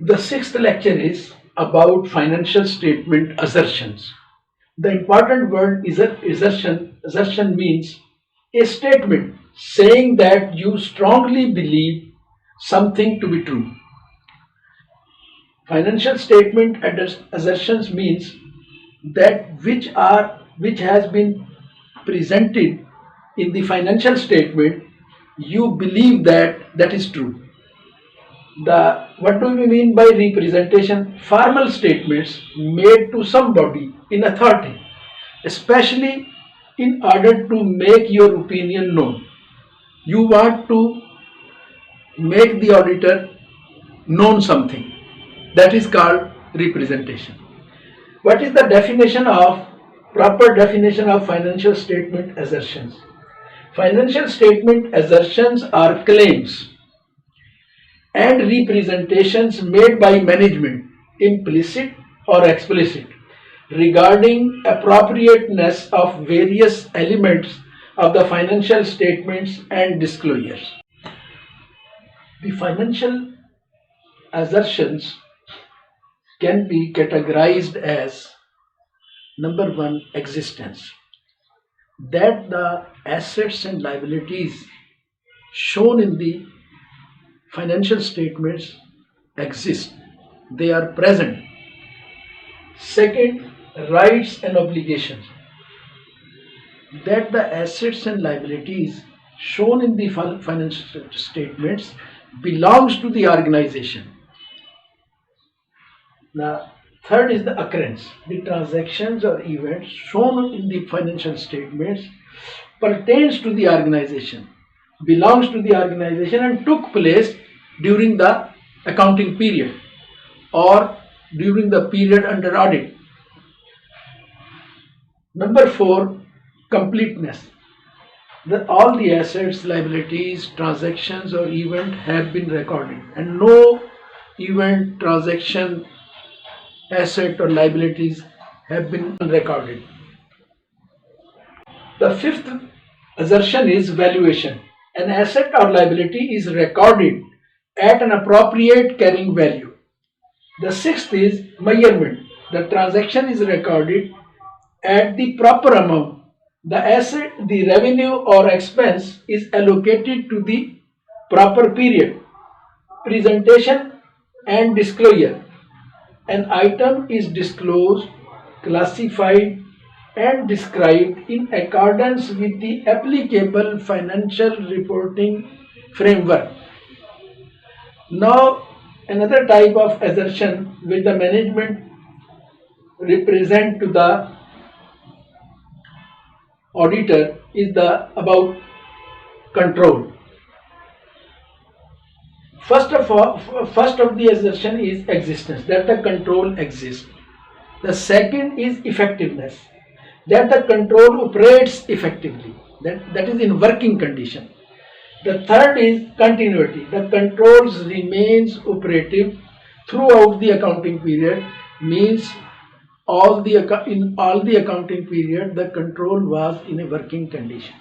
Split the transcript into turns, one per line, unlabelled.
The sixth lecture is about financial statement assertions. The important word is assertion. Assertion means a statement saying that you strongly believe something to be true. Financial statement assertions means that which has been presented in the financial statement, you believe that is true. What do we mean by representation? Formal statements made to somebody in authority, especially in order to make your opinion known. You want to make the auditor known something. That is called representation. What is the proper definition of financial statement assertions? Financial statement assertions are claims and representations made by management, implicit or explicit, regarding appropriateness of various elements of the financial statements and disclosures. The financial assertions can be categorized as number one, existence, that the assets and liabilities shown in the financial statements exist, they are present. Second, rights and obligations, that the assets and liabilities shown in the financial statements belongs to the organization. The third is the occurrence, the transactions or events shown in the financial statements pertains to the organization, belongs to the organization and took place during the accounting period or during the period under audit. Number four, completeness. All the assets, liabilities, transactions or event have been recorded and no event, transaction, asset or liabilities have been recorded. The fifth assertion is valuation. An asset or liability is recorded at an appropriate carrying value. The sixth is measurement. The transaction is recorded at the proper amount. The asset, the revenue or expense is allocated to the proper period. Presentation and disclosure. An item is disclosed, classified and described in accordance with the applicable financial reporting framework. Now, another type of assertion which the management represent to the auditor is about control. First of the assertion is existence, that the control exists. The second is effectiveness, that the control operates effectively, that is in working condition. The third is continuity, the controls remains operative throughout the accounting period, means in all the accounting period the control was in a working condition.